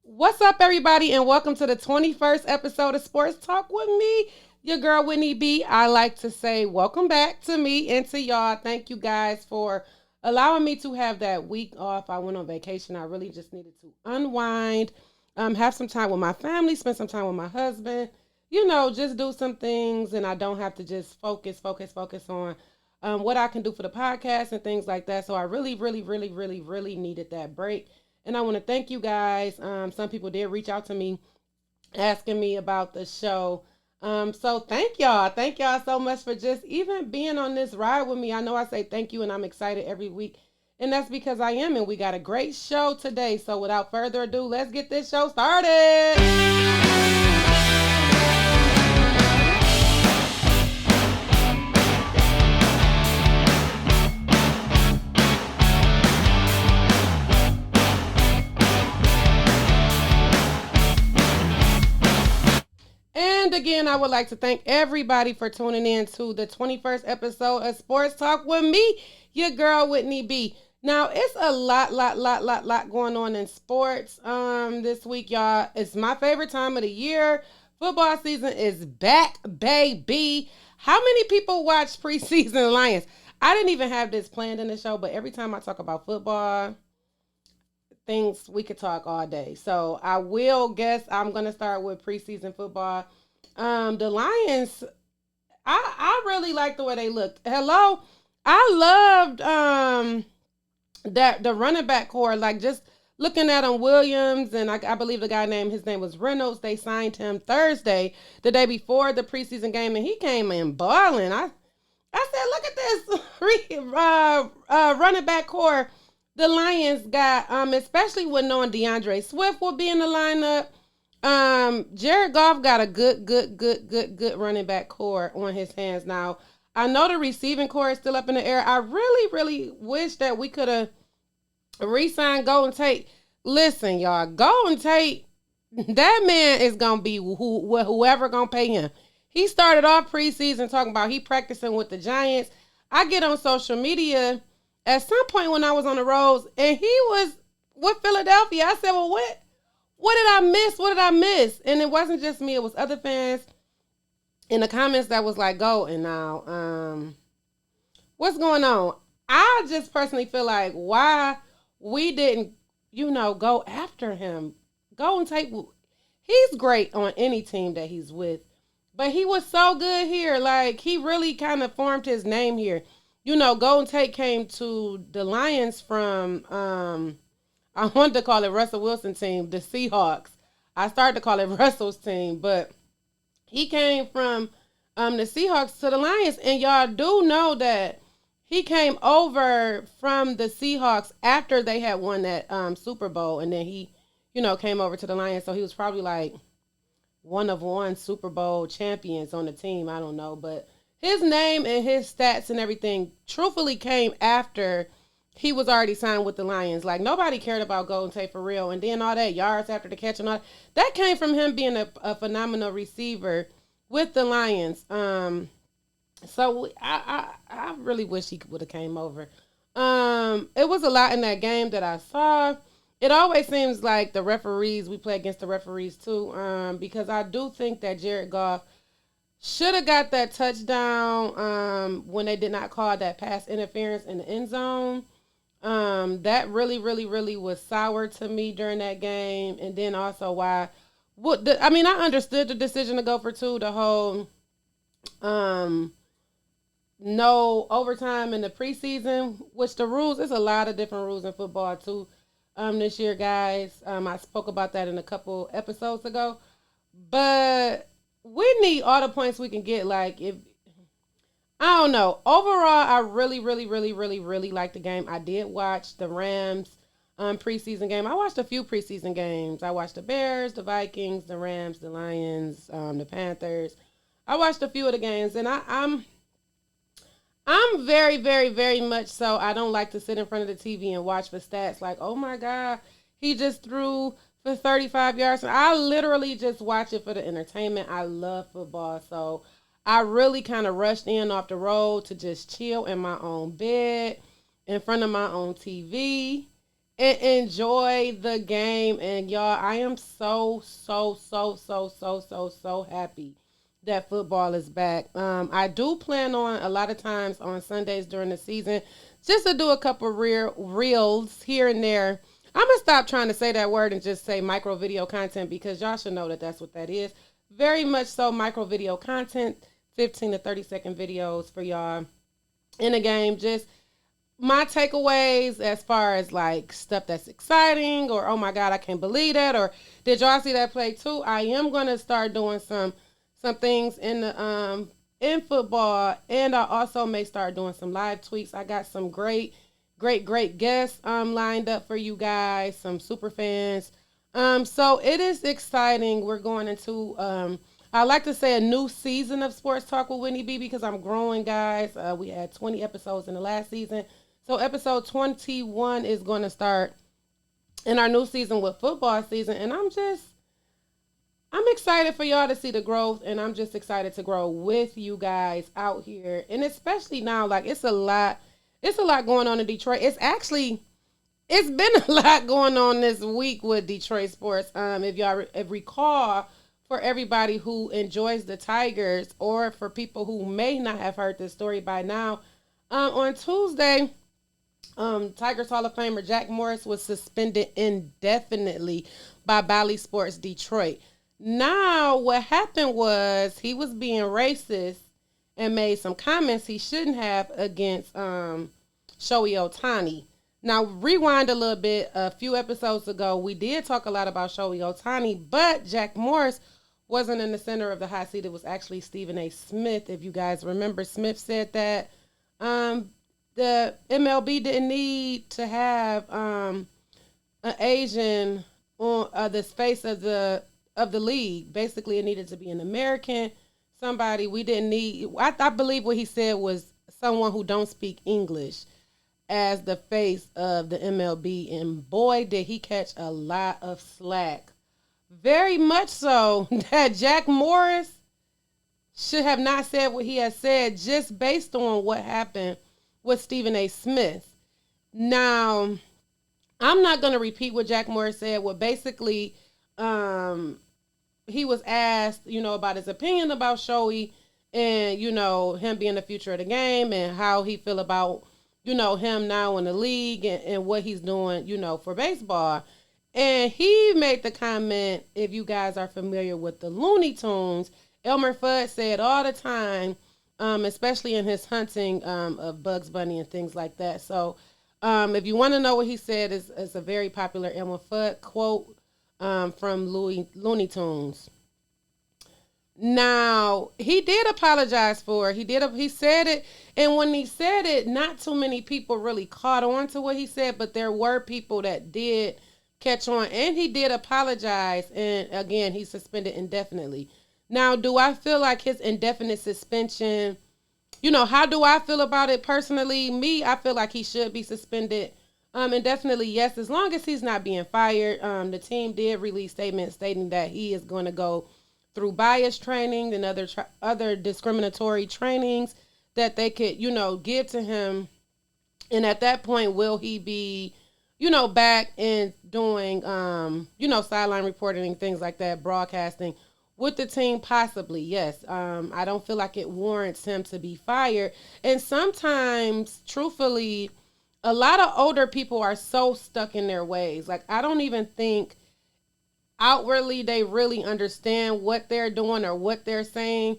What's up, everybody, and welcome to the 21st episode of Sports Talk with me, your girl Whitney B. I like to say welcome back to me and to y'all. Thank you guys for allowing me to have that week off. I went on vacation. I really just needed to unwind, have some time with my family, spend some time with my husband, just do some things, and I don't have to just focus on what I can do for the podcast and things like that. So I really needed that break. And I want to thank you guys. Some people did reach out to me asking me about the show. So thank y'all. Thank y'all so much for just even being on this ride with me. I know I say thank you and I'm excited every week. And that's because I am. And we got a great show today. So without further ado, let's get this show started. And again, I would like to thank everybody for tuning in to the 21st episode of Sports Talk with me, your girl Whitney B. Now, it's a lot going on in sports this week, y'all. It's my favorite time of the year. Football season is back, baby. How many people watch preseason Lions? I didn't even have this planned in the show, but every time I talk about football, things we could talk all day. So I will guess I'm gonna start with preseason football. The Lions, I really like the way they look. Hello, I loved that the running back core, like just looking at him, Williams, and I believe the guy named his name was Reynolds. They signed him Thursday, the day before the preseason game, and he came in balling. I said, look at this running back core the Lions got, especially with knowing DeAndre Swift will be in the lineup. Jared Goff got a good running back core on his hands now. I know the receiving core is still up in the air. I really wish that we could have re-signed Golden Tate. Listen, y'all, Golden Tate, that man is gonna be whoever gonna pay him. He started off preseason talking about he practicing with the Giants. I get on social media at some point when I was on the roads and he was with Philadelphia. I said, well, what did I miss? What did I miss? And it wasn't just me. It was other fans in the comments that was like, go. And now, what's going on? I just personally feel like why we didn't, go after him. Go and take, he's great on any team that he's with. But he was so good here. Like, he really kind of formed his name here. Golden Tate came to the Lions from, I wanted to call it Russell Wilson team, the Seahawks. I started to call it Russell's team, but he came from the Seahawks to the Lions. And y'all do know that he came over from the Seahawks after they had won that Super Bowl. And then he, came over to the Lions. So he was probably like one of one Super Bowl champions on the team. I don't know, but his name and his stats and everything truthfully came after he was already signed with the Lions. Like, nobody cared about Golden Tate for real. And then all that yards after the catch and all that came from him being a phenomenal receiver with the Lions. So I really wish he would have came over. It was a lot in that game that I saw. It always seems like the referees, we play against the referees too, because I do think that Jared Goff should have got that touchdown when they did not call that pass interference in the end zone. That really was sour to me during that game. And then also why, I understood the decision to go for two, the whole no overtime in the preseason, which the rules, there's a lot of different rules in football too this year, guys. I spoke about that in a couple episodes ago. But we need all the points we can get. Like, if I don't know. Overall, I really like the game. I did watch the Rams preseason game. I watched a few preseason games. I watched the Bears, the Vikings, the Rams, the Lions, the Panthers. I watched a few of the games, and I'm very much so. I don't like to sit in front of the TV and watch for stats like, oh my God, he just threw for 35 yards. I literally just watch it for the entertainment. I love football. So I really kind of rushed in off the road to just chill in my own bed, in front of my own TV, and enjoy the game. And y'all, I am so happy that football is back. I do plan on a lot of times on Sundays during the season just to do a couple reels here and there. I'm gonna stop trying to say that word and just say micro video content because y'all should know that that's what that is. Very much so, micro video content, 15 to 30-second videos for y'all in a game. Just my takeaways as far as like stuff that's exciting or oh my god I can't believe that or did y'all see that play too. I am going to start doing some things in the in football, and I also may start doing some live tweets. I got some great guests lined up for you guys, some super fans. So it is exciting. We're going into I like to say a new season of Sports Talk with Whitney B because I'm growing, guys. We had 20 episodes in the last season. So episode 21 is going to start in our new season with football season. And I'm excited for y'all to see the growth. And I'm just excited to grow with you guys out here. And especially now, like it's a lot going on in Detroit. It's been a lot going on this week with Detroit sports. If y'all recall, for everybody who enjoys the Tigers or for people who may not have heard this story by now, on Tuesday, Tigers Hall of Famer Jack Morris was suspended indefinitely by Bally Sports Detroit. Now, what happened was he was being racist and made some comments he shouldn't have against Shohei Ohtani. Now, rewind a little bit. A few episodes ago, we did talk a lot about Shohei Ohtani, but Jack Morris wasn't in the center of the hot seat. It was actually Stephen A. Smith. If you guys remember, Smith said that the MLB didn't need to have an Asian on the face of the league. Basically, it needed to be an American, somebody we didn't need. I believe what he said was someone who don't speak English as the face of the MLB, and boy, did he catch a lot of slack. Very much so that Jack Morris should have not said what he has said just based on what happened with Stephen A. Smith. Now, I'm not going to repeat what Jack Morris said. Well, basically, he was asked, about his opinion about Shohei and, him being the future of the game and how he feel about, him now in the league and what he's doing, for baseball. And he made the comment, if you guys are familiar with the Looney Tunes, Elmer Fudd said all the time, especially in his hunting of Bugs Bunny and things like that. So if you want to know what he said, it's a very popular Elmer Fudd quote from Looney Tunes. Now, he did apologize for it. He said it, and when he said it, not too many people really caught on to what he said, but there were people that did catch on, and he did apologize, and again, he's suspended indefinitely. Now, do I feel like his indefinite suspension, how do I feel about it personally? I feel like he should be suspended indefinitely, yes, as long as he's not being fired. The team did release statements stating that he is going to go through bias training and other discriminatory trainings that they could, give to him. And at that point, will he be, back and doing, sideline reporting and things like that, broadcasting with the team? Possibly, yes. I don't feel like it warrants him to be fired. And sometimes, truthfully, a lot of older people are so stuck in their ways. Like, I don't even think outwardly they really understand what they're doing or what they're saying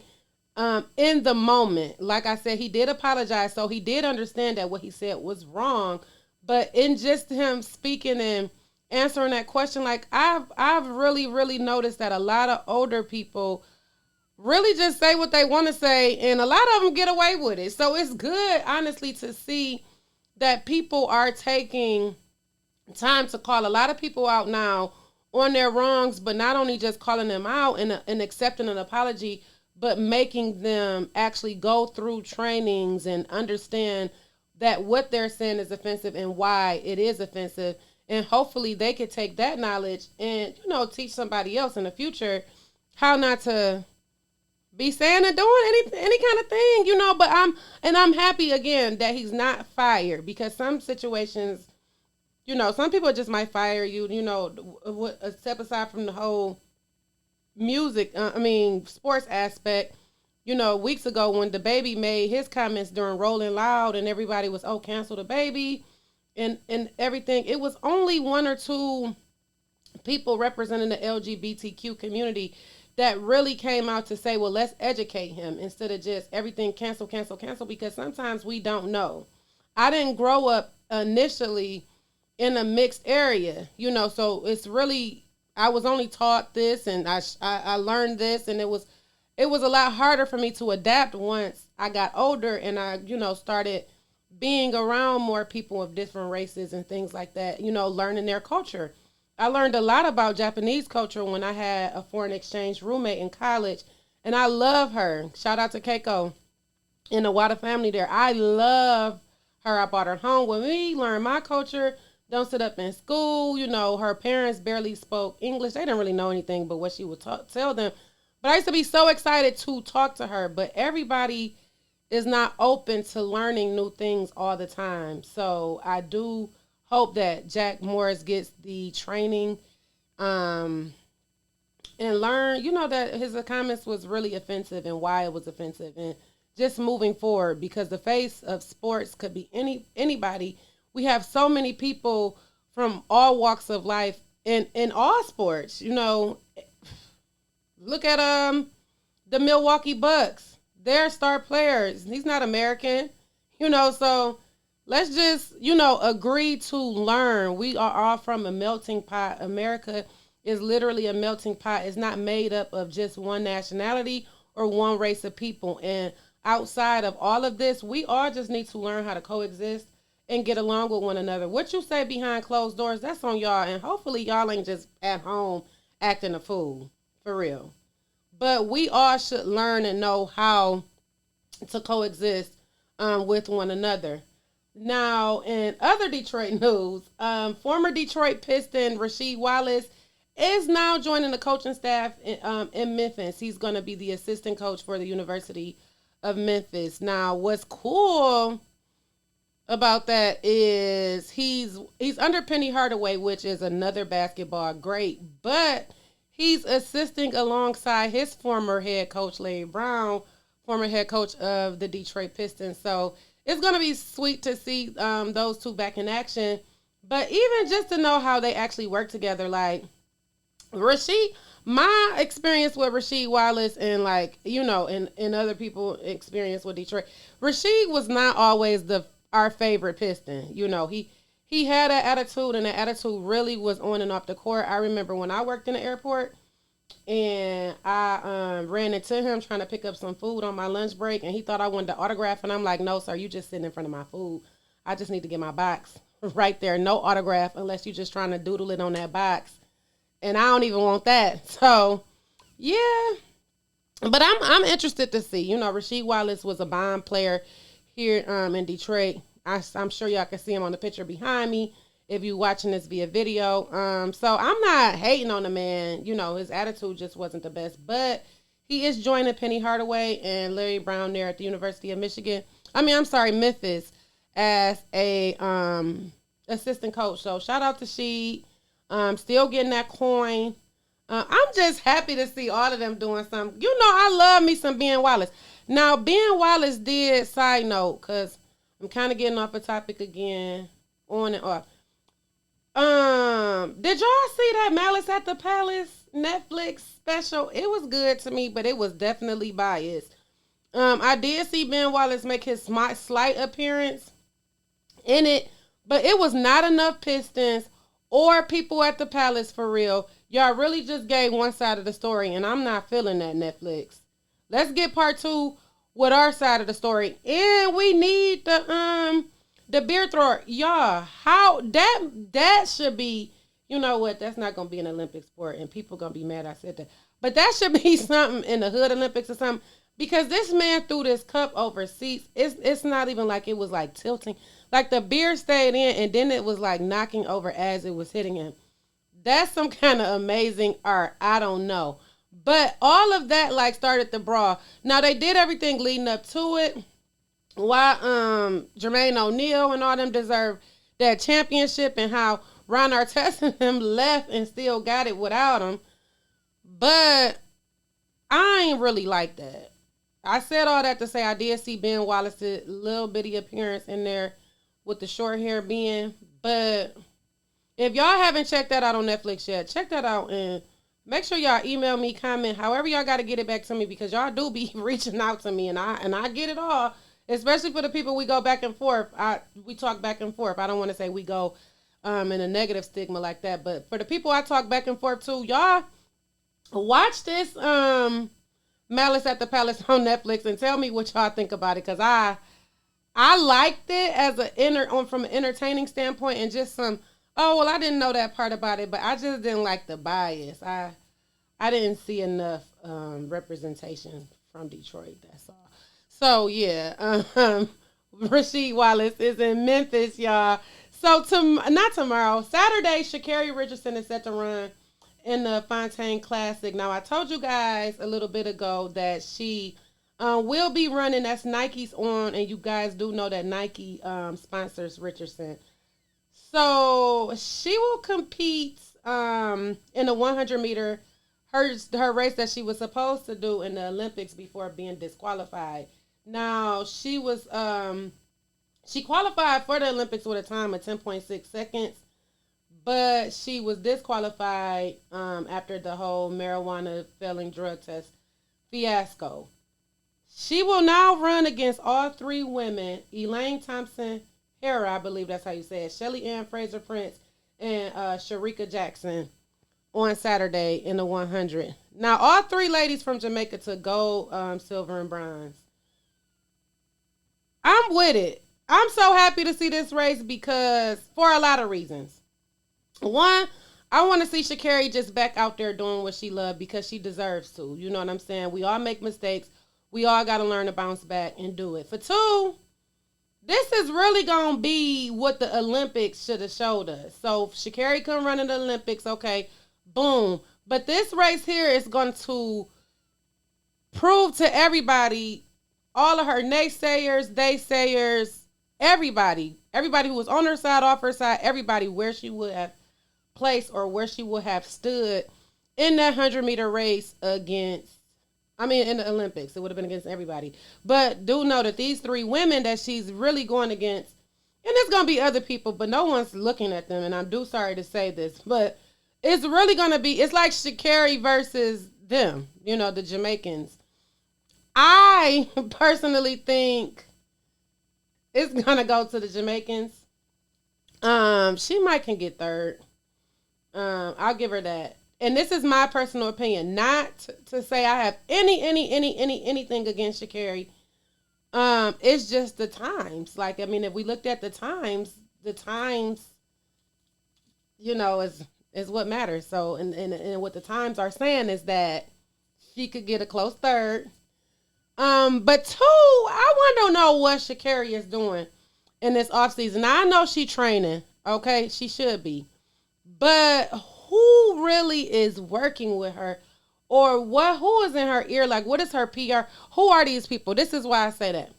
in the moment. Like I said, he did apologize, so he did understand that what he said was wrong. But in just him speaking and answering that question, like I've really noticed that a lot of older people really just say what they want to say, and a lot of them get away with it. So it's good, honestly, to see that people are taking time to call a lot of people out now on their wrongs, but not only just calling them out and accepting an apology, but making them actually go through trainings and understand that what they're saying is offensive and why it is offensive. And hopefully they could take that knowledge and, teach somebody else in the future how not to be saying or doing any kind of thing, But I'm happy again that he's not fired, because some situations some people just might fire you. Step aside from the whole music. Sports aspect. Weeks ago when the baby made his comments during Rolling Loud, and everybody was, oh, cancel the baby, and everything. It was only one or two people representing the LGBTQ community that really came out to say, well, let's educate him instead of just everything cancel, cancel, cancel, because sometimes we don't know. I didn't grow up initially in a mixed area, so it's really, I was only taught this, and I learned this, and it was a lot harder for me to adapt once I got older, and I, started being around more people of different races and things like that, learning their culture. I learned a lot about Japanese culture when I had a foreign exchange roommate in college, and I love her. Shout out to Keiko and the Wada family there. I love her. I brought her home with me, learned my culture. Don't sit up in school. Her parents barely spoke English. They didn't really know anything but what she would tell them. But I used to be so excited to talk to her. But everybody is not open to learning new things all the time. So I do hope that Jack Morris gets the training and learn, that his comments was really offensive and why it was offensive. And just moving forward, because the face of sports could be anybody. We have so many people from all walks of life in all sports. Look at the Milwaukee Bucks. They're star players. He's not American. So let's just, agree to learn. We are all from a melting pot. America is literally a melting pot. It's not made up of just one nationality or one race of people. And outside of all of this, we all just need to learn how to coexist and get along with one another. What you say behind closed doors, that's on y'all. And hopefully y'all ain't just at home acting a fool. For real. But we all should learn and know how to coexist with one another. Now, in other Detroit news, former Detroit Piston Rasheed Wallace is now joining the coaching staff in Memphis. He's going to be the assistant coach for the University of Memphis. Now, what's cool about that is he's under Penny Hardaway, which is another basketball great, but he's assisting alongside his former head coach, Larry Brown, former head coach of the Detroit Pistons. So it's going to be sweet to see those two back in action. But even just to know how they actually work together, like Rasheed, my experience with Rasheed Wallace and and other people's experience with Detroit, Rasheed was not always our favorite Piston. He had an attitude, and the attitude really was on and off the court. I remember when I worked in the airport, and I ran into him trying to pick up some food on my lunch break, and he thought I wanted to autograph, and I'm like, no, sir, you just sitting in front of my food. I just need to get my box right there. No autograph unless you're just trying to doodle it on that box, and I don't even want that. So, yeah. But I'm interested to see. Rasheed Wallace was a bomb player here in Detroit. I'm sure y'all can see him on the picture behind me if you're watching this via video. So I'm not hating on the man. His attitude just wasn't the best. But he is joining Penny Hardaway and Larry Brown there at the University of Memphis as a assistant coach. So shout out to Sheed. Still getting that coin. I'm just happy to see all of them doing something. I love me some Ben Wallace. Now, Ben Wallace did, side note, because I'm kind of getting off a topic again, on and off. Did y'all see that Malice at the Palace Netflix special? It was good to me, but it was definitely biased. I did see Ben Wallace make his slight appearance in it, but it was not enough Pistons or people at the Palace for real. Y'all really just gave one side of the story, and I'm not feeling that, Netflix. Let's get part 2 with our side of the story. And we need the beer thrower. Y'all, how that should be, you know what, that's not going to be an Olympic sport, and people going to be mad I said that. But that should be something in the Hood Olympics or something, because this man threw this cup over seats. It's not even like it was like tilting. Like the beer stayed in, and then it was like knocking over as it was hitting him. That's some kind of amazing art. I don't know. But all of that started the brawl. Now they did everything leading up to it. Why Jermaine O'Neal and all them deserve that championship and how Ron Artest and him left and still got it without him. But I ain't really like that. I said all that to say I did see Ben Wallace's little bitty appearance in there with the short hair being. But if y'all haven't checked that out on Netflix yet, check that out and make sure y'all email me, comment, however y'all got to get it back to me, because y'all do be reaching out to me, and I get it all, especially for the people we go back and forth. We talk back and forth. I don't want to say we go in a negative stigma like that, but for the people I talk back and forth to, y'all watch this Malice at the Palace on Netflix and tell me what y'all think about it, because I liked it as from an entertaining standpoint and just some. Oh, well, I didn't know that part about it, but I just didn't like the bias. I didn't see enough representation from Detroit, that's all. So, yeah, Rasheed Wallace is in Memphis, y'all. So, not tomorrow, Saturday, Sha'Carri Richardson is set to run in the Prefontaine Classic. Now, I told you guys a little bit ago that she will be running. That's Nike's on, and you guys do know that Nike sponsors Richardson. So she will compete in the 100 meter, her race that she was supposed to do in the Olympics before being disqualified. Now she qualified for the Olympics with a time of 10.6 seconds, but she was disqualified after the whole marijuana failing drug test fiasco. She will now run against all three women: Elaine Thompson Hera, I believe that's how you say it, Shelly Ann Fraser Prince, and Sharika Jackson on Saturday in the 100. Now, all three ladies from Jamaica took gold, silver, and bronze. I'm with it. I'm so happy to see this race because for a lot of reasons. One, I want to see Sha'Carri just back out there doing what she loves because she deserves to. You know what I'm saying? We all make mistakes. We all got to learn to bounce back and do it. For two, this is really going to be what the Olympics should have showed us. So if Sha'Carri couldn't run in the Olympics, okay, boom. But this race here is going to prove to everybody, all of her naysayers, everybody who was on her side, off her side, everybody, where she would have placed or where she would have stood in that 100-meter race in the Olympics. It would have been against everybody. But do know that these three women that she's really going against, and there's going to be other people, but no one's looking at them, and I'm sorry to say this, but it's really going to be, it's like Sha'Carri versus them, the Jamaicans. I personally think it's going to go to the Jamaicans. She might can get third. I'll give her that. And this is my personal opinion, not to say I have anything against Sha'Carri. It's just the times. If we looked at the times, is what matters. So, and what the times are saying is that she could get a close third. But two, I want to know what Sha'Carri is doing in this offseason. Now, I know she's training, okay? She should be. But who really is working with her, or who is in her ear? What is her PR? Who are these people? This is why I say that.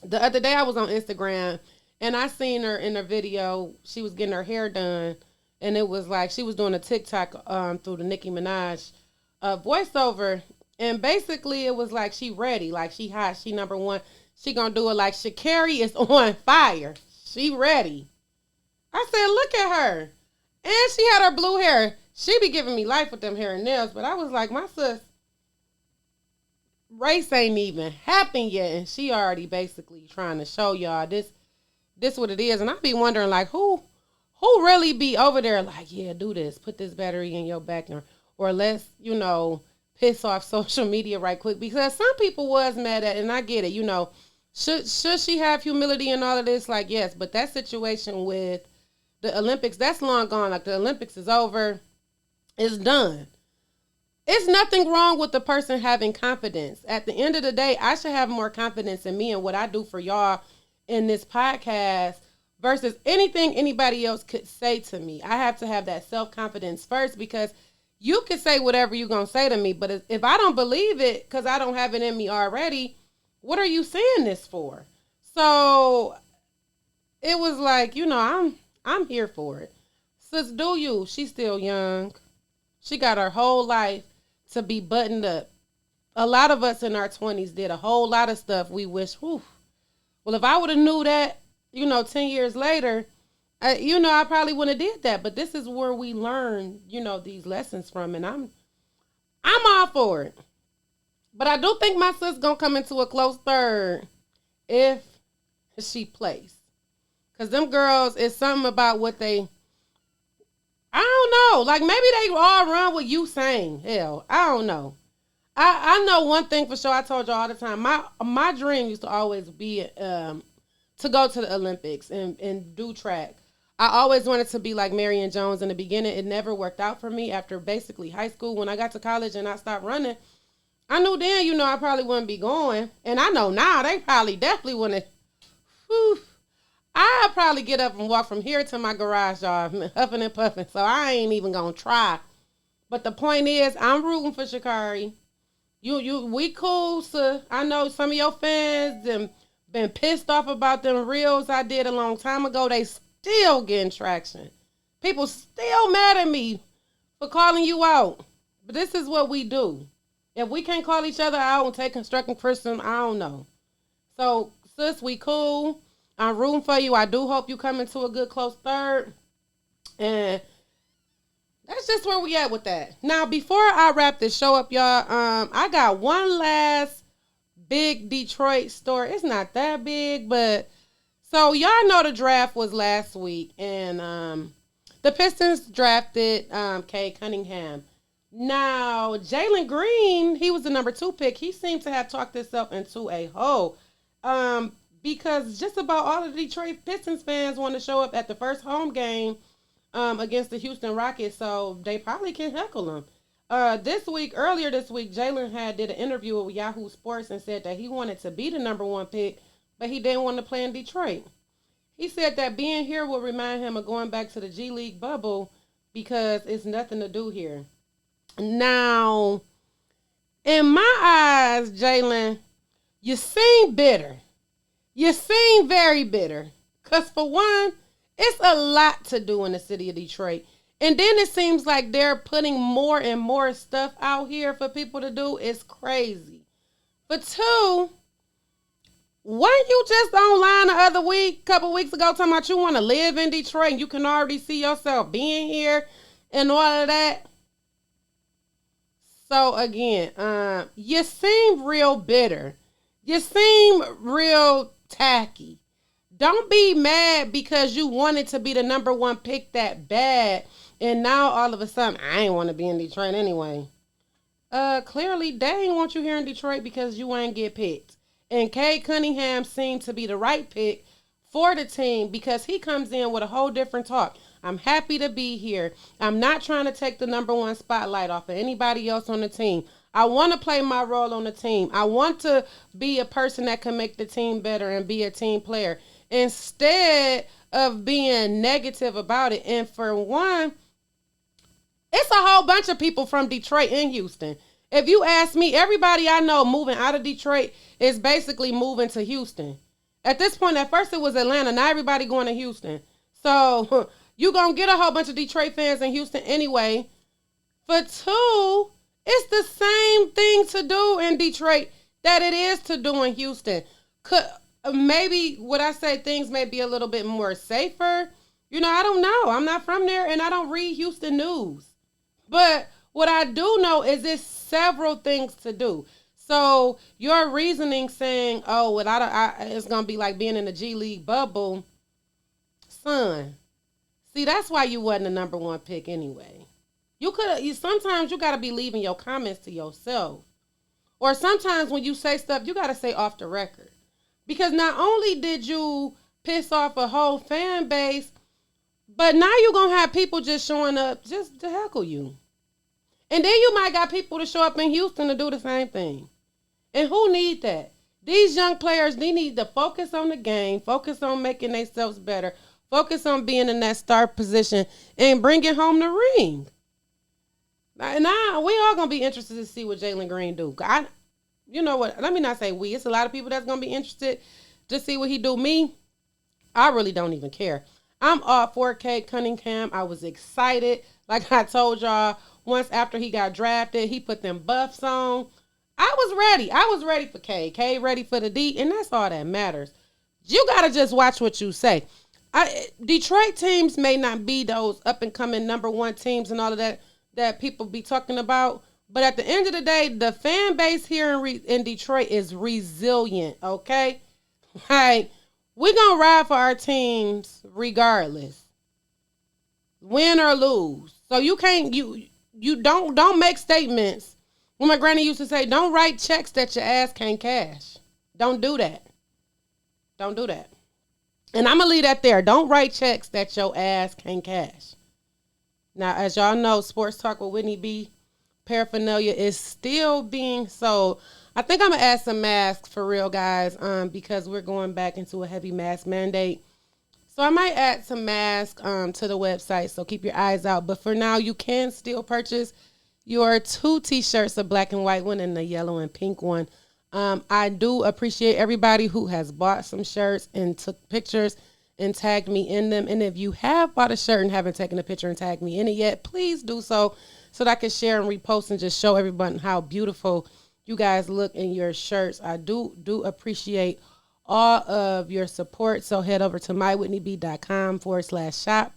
The other day I was on Instagram and I seen her in a video. She was getting her hair done, and it was like she was doing a TikTok through the Nicki Minaj voiceover, and basically it was like she ready, like she hot, she number one, she gonna do it. Like Sha'Carri is on fire, she ready. I said, look at her. And she had her blue hair. She be giving me life with them hair and nails. But I was like, my sis, race ain't even happened yet. And she already basically trying to show y'all this what it is. And I be wondering, who really be over there yeah, do this. Put this battery in your back. Or let's, piss off social media right quick. Because some people was mad at it. And I get it, Should she have humility and all of this? Yes. But that situation with the Olympics, that's long gone. The Olympics is over. It's done. It's nothing wrong with the person having confidence. At the end of the day, I should have more confidence in me and what I do for y'all in this podcast versus anything anybody else could say to me. I have to have that self-confidence first, because you can say whatever you're going to say to me, but if I don't believe it because I don't have it in me already, what are you saying this for? So it was like, I'm here for it. Sis, do you? She's still young. She got her whole life to be buttoned up. A lot of us in our 20s did a whole lot of stuff we wish, whew. Well, if I would have knew that, 10 years later, I probably wouldn't have did that. But this is where we learn, these lessons from. And I'm all for it. But I do think my sis going to come into a close third if she plays. Because them girls, it's something about what they, I don't know. Like, maybe they all run with Usain. Hell, I don't know. I know one thing for sure. I told you all the time. My dream used to always be to go to the Olympics and do track. I always wanted to be like Marion Jones in the beginning. It never worked out for me after basically high school. When I got to college and I stopped running, I knew then, I probably wouldn't be going. And I know now they probably definitely wouldn't. I'll probably get up and walk from here to my garage yard, huffing and puffing. So I ain't even going to try. But the point is, I'm rooting for Sha'Carri. We cool, so I know some of your fans them been pissed off about them reels I did a long time ago. They still getting traction. People still mad at me for calling you out. But this is what we do. If we can't call each other out and take constructive criticism, I don't know. So, sis, we cool. I'm rooting for you. I do hope you come into a good close third. And that's just where we at with that. Now, before I wrap this show up, y'all, I got one last big Detroit story. It's not that big, but so y'all know the draft was last week, and the Pistons drafted Cade Cunningham. Now, Jalen Green, he was the number 2 pick. He seemed to have talked himself into a hole. Because just about all of the Detroit Pistons fans want to show up at the first home game against the Houston Rockets, so they probably can heckle him. Earlier this week, Jalen did an interview with Yahoo Sports and said that he wanted to be the number 1 pick, but he didn't want to play in Detroit. He said that being here will remind him of going back to the G League bubble because it's nothing to do here. Now, in my eyes, Jalen, you seem bitter. You seem very bitter. Because for one, it's a lot to do in the city of Detroit. And then it seems like they're putting more and more stuff out here for people to do. It's crazy. But two, weren't you just online the other week, couple weeks ago, talking about you want to live in Detroit and you can already see yourself being here and all of that? So again, you seem real bitter. You seem real tacky. Don't be mad because you wanted to be the number 1 pick that bad, and now all of a sudden I ain't want to be in Detroit anyway. Clearly they ain't want you here in Detroit because you ain't get picked. And Cade Cunningham seemed to be the right pick for the team because he comes in with a whole different talk. I'm happy to be here. I'm not trying to take the number 1 spotlight off of anybody else on the team. I want to play my role on the team. I want to be a person that can make the team better and be a team player instead of being negative about it. And for one, it's a whole bunch of people from Detroit and Houston. If you ask me, everybody I know moving out of Detroit is basically moving to Houston. At this point, at first it was Atlanta. Now everybody going to Houston. So you're going to get a whole bunch of Detroit fans in Houston anyway. For two, it's the same thing to do in Detroit that it is to do in Houston. Maybe, would I say things may be a little bit more safer? I don't know. I'm not from there and I don't read Houston news. But what I do know is there's several things to do. So your reasoning saying, oh, it's going to be like being in the G League bubble, son. See, that's why you wasn't the number 1 pick anyway. Sometimes you got to be leaving your comments to yourself. Or sometimes when you say stuff, you got to say off the record. Because not only did you piss off a whole fan base, but now you're going to have people just showing up just to heckle you. And then you might got people to show up in Houston to do the same thing. And who need that? These young players, they need to focus on the game, focus on making themselves better, focus on being in that start position, and bringing home the ring. Now, we all going to be interested to see what Jalen Green do. You know what? Let me not say we. It's a lot of people that's going to be interested to see what he do. Me, I really don't even care. I'm all for Cade Cunningham. I was excited. Like I told y'all, once after he got drafted, he put them buffs on. I was ready. I was ready for Cade. Cade ready for the D, and that's all that matters. You gotta just watch what you say. Detroit teams may not be those up and coming number one teams and all of that people be talking about, but at the end of the day, the fan base here in Detroit is resilient. Okay, like we gonna ride for our teams regardless, win or lose. So you can't you don't make statements. When my granny used to say, "Don't write checks that your ass can't cash." Don't do that. Don't do that. And I'm gonna leave that there. Don't write checks that your ass can't cash. Now, as y'all know, Sports Talk with Whitney B paraphernalia is still being sold. I think I'm gonna add some masks for real, guys, because we're going back into a heavy mask mandate. So I might add some masks to the website. So keep your eyes out. But for now, you can still purchase your 2 t-shirts, a black and white one and the yellow and pink one. I do appreciate everybody who has bought some shirts and took pictures and tagged me in them. And if you have bought a shirt and haven't taken a picture and tagged me in it yet, please do so that I can share and repost and just show everybody how beautiful you guys look in your shirts. I do appreciate all of your support. So head over to mywhitneyb.com/shop.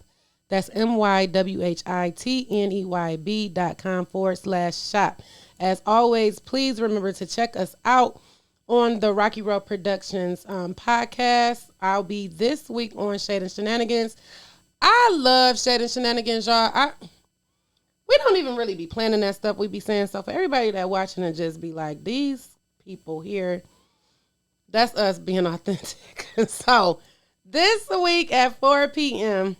That's mywhitneyb.com/shop. As always, please remember to check us out on the Rocky Road Productions podcast. I'll be this week on Shade and Shenanigans. I love Shade and Shenanigans, y'all. We don't even really be planning that stuff. We be saying stuff for everybody that watching and just be like, these people here, that's us being authentic. So this week at 4 p.m.,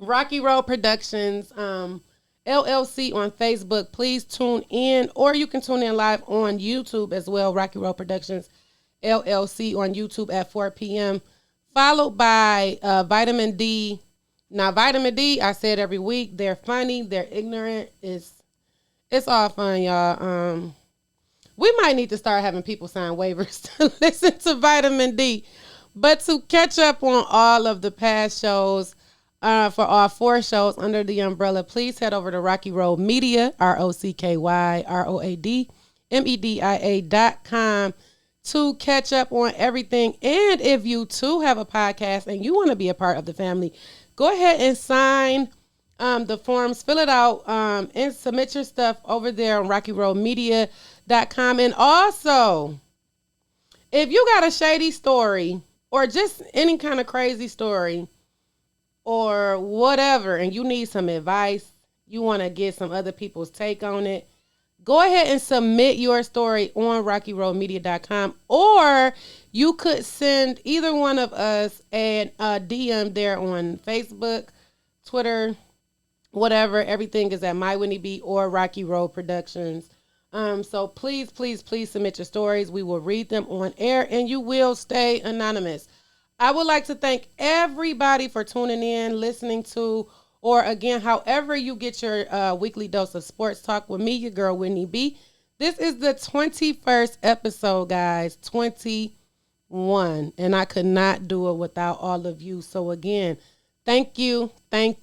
Rocky Road Productions, LLC on Facebook. Please tune in, or you can tune in live on YouTube as well. Rocky Road Productions LLC on YouTube at 4 p.m. Followed by Vitamin D. Now, Vitamin D, I said every week, they're funny, they're ignorant. It's all fun, y'all. We might need to start having people sign waivers to listen to Vitamin D. But to catch up on all of the past shows, for all 4 shows under the umbrella, please head over to Rocky Road Media, ROCKYROADMEDIA.com to catch up on everything. And if you too have a podcast and you want to be a part of the family, go ahead and sign the forms, fill it out, and submit your stuff over there on RockyRoadMedia.com. And also, if you got a shady story or just any kind of crazy story, or whatever, and you need some advice, you want to get some other people's take on it, go ahead and submit your story on RockyRoadMedia.com, or you could send either one of us a DM there on Facebook, Twitter, whatever. Everything is at My Winnie B or Rocky Road Productions. So please submit your stories. We will read them on air, and you will stay anonymous. I would like to thank everybody for tuning in, listening to, or again, however you get your weekly dose of sports talk with me, your girl, Whitney B. This is the 21st episode, guys, 21. And I could not do it without all of you. So again, thank you, and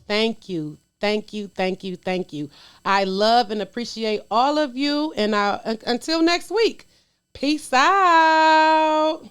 thank you. Thank you. I love and appreciate all of you. And until next week, peace out.